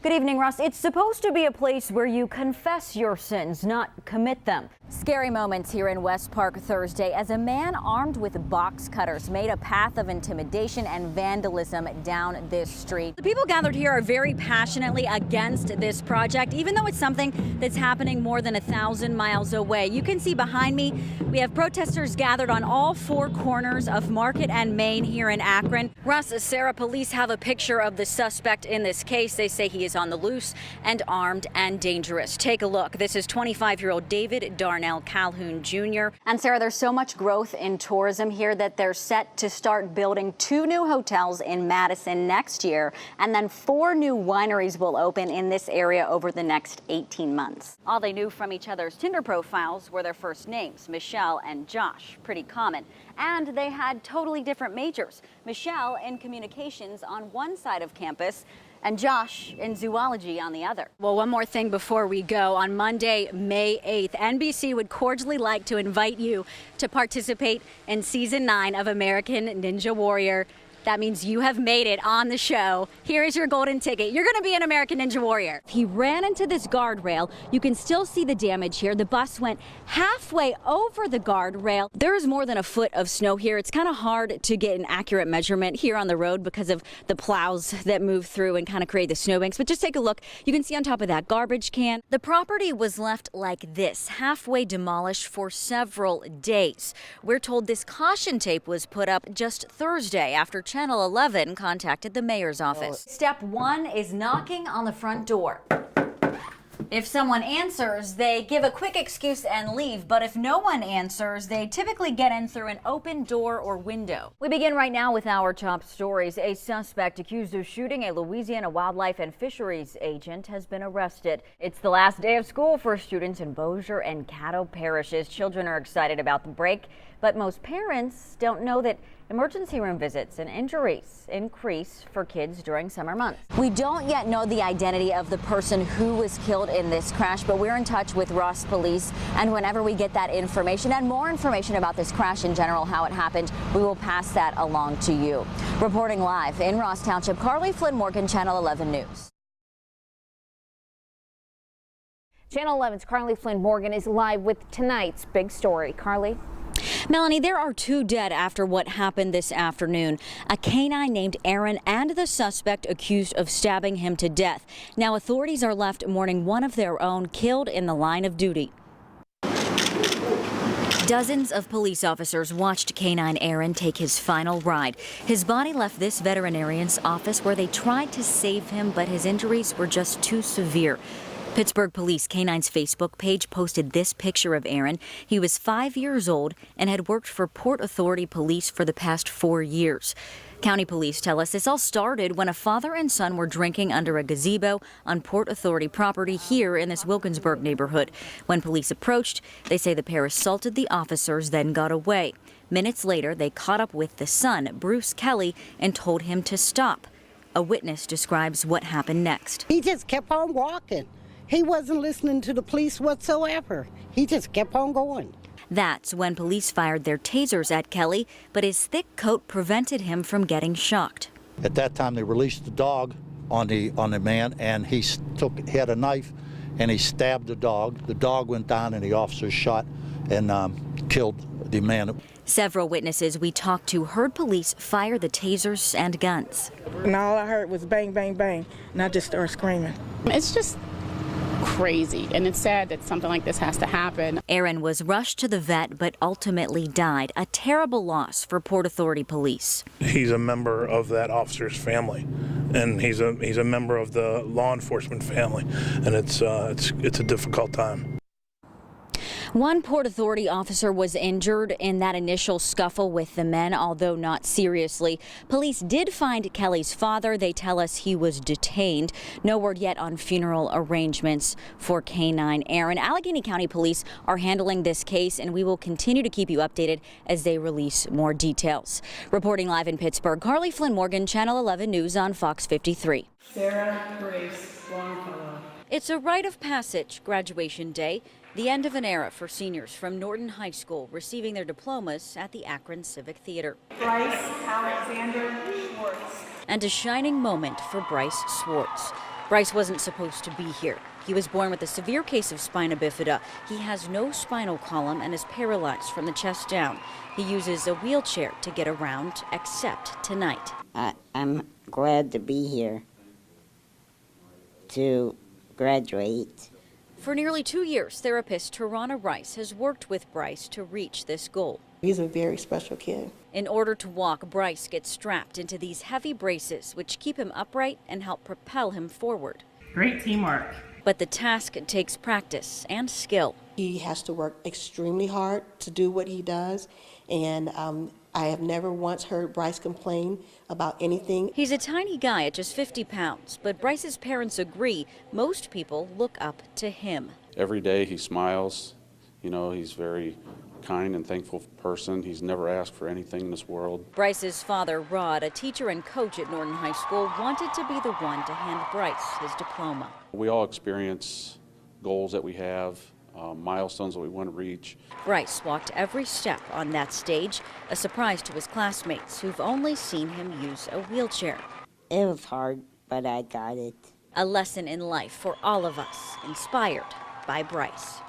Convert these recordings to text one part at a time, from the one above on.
Good evening, Russ. It's supposed to be a place where you confess your sins, not commit them. Scary moments here in West Park Thursday as a man armed with box cutters made a path of intimidation and vandalism down this street. The people gathered here are very passionately against this project, even though it's something that's happening more than 1,000 miles away. You can see behind me, we have protesters gathered on all four corners of Market and Main here in Akron. Russ, Sarah, police have a picture of the suspect in this case. They say he is on the loose and armed and dangerous. Take a look. This is 25-year-old David Darnell Calhoun Jr. And Sarah, there's so much growth in tourism here that they're set to start building 2 new hotels in Madison next year, and then 4 new wineries will open in this area over the next 18 months. All they knew from each other's Tinder profiles were their first names, Michelle and Josh, pretty common. And they had totally different majors. Michelle in communications on one side of campus, and Josh in zoology on the other. Well, one more thing before we go. On Monday, May 8th, NBC would cordially like to invite you to participate in Season 9 of American Ninja Warrior. That means you have made it on the show. Here is your golden ticket. You're going to be an American Ninja Warrior. He ran into this guardrail. You can still see the damage here. The bus went halfway over the guardrail. There is more than a foot of snow here. It's kind of hard to get an accurate measurement here on the road because of the plows that move through and kind of create the snowbanks. But just take a look. You can see on top of that garbage can. The property was left like this, halfway demolished for several days. We're told this caution tape was put up just Thursday after Channel 11 contacted the mayor's office. Step 1 is knocking on the front door. If someone answers, they give a quick excuse and leave, but if no one answers, they typically get in through an open door or window. We begin right now with our top stories. A suspect accused of shooting a Louisiana wildlife and fisheries agent has been arrested. It's the last day of school for students in Bossier and Caddo parishes. Children are excited about the break, but most parents don't know that emergency room visits and injuries increase for kids during summer months. We don't yet know the identity of the person who was killed in this crash, but we're in touch with Ross Police, and whenever we get that information and more information about this crash in general, how it happened, we will pass that along to you. Reporting live in Ross Township, Carly Flynn Morgan, Channel 11 News. Channel 11's Carly Flynn Morgan is live with tonight's big story. Carly? Melanie, there are 2 dead after what happened this afternoon. A canine named Aaron and the suspect accused of stabbing him to death. Now authorities are left mourning one of their own killed in the line of duty. Dozens of police officers watched canine Aaron take his final ride. His body left this veterinarian's office where they tried to save him, but his injuries were just too severe. Pittsburgh Police Canine's Facebook page posted this picture of Aaron. He was 5 years old and had worked for Port Authority Police for the past 4 years. County police tell us this all started when a father and son were drinking under a gazebo on Port Authority property here in this Wilkinsburg neighborhood. When police approached, they say the pair assaulted the officers, then got away. Minutes later, they caught up with the son, Bruce Kelly, and told him to stop. A witness describes what happened next. He just kept on walking. He wasn't listening to the police whatsoever. He just kept on going. That's when police fired their tasers at Kelly, but his thick coat prevented him from getting shocked. At that time, they released the dog on the man, and he had a knife and he stabbed the dog. The dog went down, and the officer shot and killed the man. Several witnesses we talked to heard police fire the tasers and guns. And all I heard was bang, bang, bang, and I just started screaming. It's just crazy, and it's sad that something like this has to happen. Aaron was rushed to the vet but ultimately died. A terrible loss for Port Authority Police. He's a member of that officer's family, and he's a member of the law enforcement family, and it's a difficult time. One Port Authority officer was injured in that initial scuffle with the men, although not seriously. Police did find Kelly's father. They tell us he was detained. No word yet on funeral arrangements for canine Aaron. Allegheny County Police are handling this case, and we will continue to keep you updated as they release more details. Reporting live in Pittsburgh, Carly Flynn Morgan, Channel 11 News on Fox 53. Sarah Grace Longfellow. It's a rite of passage, graduation day. The end of an era for seniors from Norton High School receiving their diplomas at the Akron Civic Theater. Bryce Alexander Schwartz. And a shining moment for Bryce Schwartz. Bryce wasn't supposed to be here. He was born with a severe case of spina bifida. He has no spinal column and is paralyzed from the chest down. He uses a wheelchair to get around, except tonight. I'm glad to be here to graduate. For nearly 2 years, therapist Tarana Rice has worked with Bryce to reach this goal. He's a very special kid. In order to walk, Bryce gets strapped into these heavy braces, which keep him upright and help propel him forward. Great teamwork. But the task takes practice and skill. He has to work extremely hard to do what he does, and I have never once heard Bryce complain about anything. He's a tiny guy at just 50 pounds, but Bryce's parents agree most people look up to him. Every day he smiles. You know, he's very kind and thankful person. He's never asked for anything in this world. Bryce's father, Rod, a teacher and coach at Norton High School, wanted to be the one to hand Bryce his diploma. We all experience goals that we have, milestones that we want to reach. Bryce walked every step on that stage, a surprise to his classmates who've only seen him use a wheelchair. It was hard, but I got it. A lesson in life for all of us, inspired by Bryce.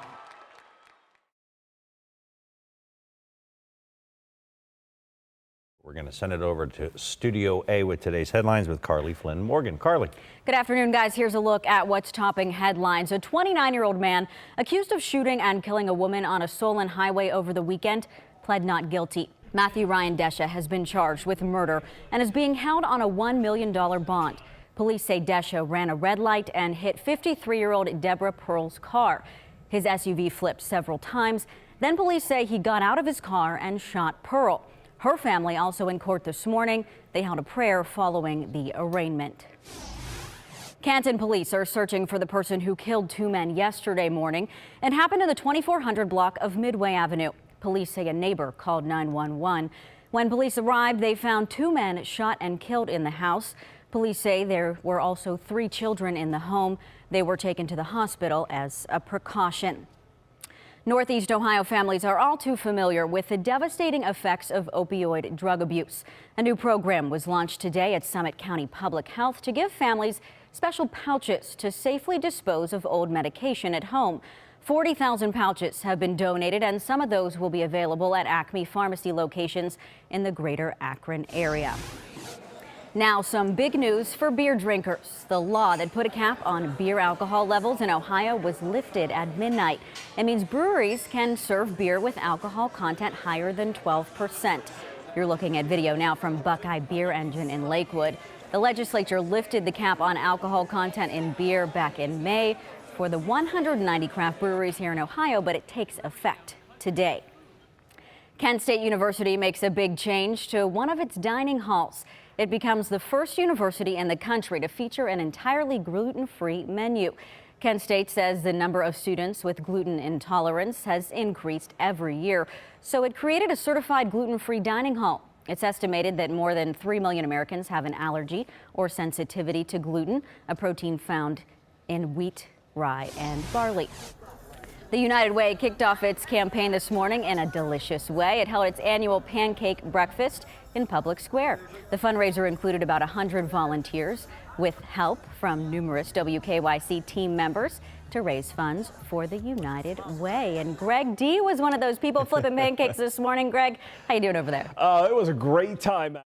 We're going to send it over to Studio A with today's headlines with Flynn Morgan. Carly. Good afternoon, guys. Here's a look at what's topping headlines. A 29-year-old man accused of shooting and killing a woman on a Solon highway over the weekend pled not guilty. Matthew Ryan Desha has been charged with murder and is being held on a $1 million bond. Police say Desha ran a red light and hit 53-year-old Deborah Pearl's car. His SUV flipped several times. Then police say he got out of his car and shot Pearl. Her family also in court this morning. They held a prayer following the arraignment. Canton police are searching for the person who killed two men yesterday morning. It happened in the 2400 block of Midway Avenue. Police say a neighbor called 911. When police arrived, they found two men shot and killed in the house. Police say there were also 3 children in the home. They were taken to the hospital as a precaution. Northeast Ohio families are all too familiar with the devastating effects of opioid drug abuse. A new program was launched today at Summit County Public Health to give families special pouches to safely dispose of old medication at home. 40,000 pouches have been donated, and some of those will be available at Acme Pharmacy locations in the greater Akron area. Now, some big news for beer drinkers. The law that put a cap on beer alcohol levels in Ohio was lifted at midnight. It means breweries can serve beer with alcohol content higher than 12%. You're looking at video now from Buckeye Beer Engine in Lakewood. The legislature lifted the cap on alcohol content in beer back in May for the 190 craft breweries here in Ohio, but it takes effect today. Kent State University makes a big change to one of its dining halls. It becomes the first university in the country to feature an entirely gluten-free menu. Kent State says the number of students with gluten intolerance has increased every year, so it created a certified gluten-free dining hall. It's estimated that more than 3 million Americans have an allergy or sensitivity to gluten, a protein found in wheat, rye, and barley. The United Way kicked off its campaign this morning in a delicious way. It held its annual pancake breakfast in Public Square. The fundraiser included about 100 volunteers with help from numerous WKYC team members to raise funds for the United Way. And Greg D was one of those people flipping pancakes this morning. Greg, how you doing over there? It was a great time.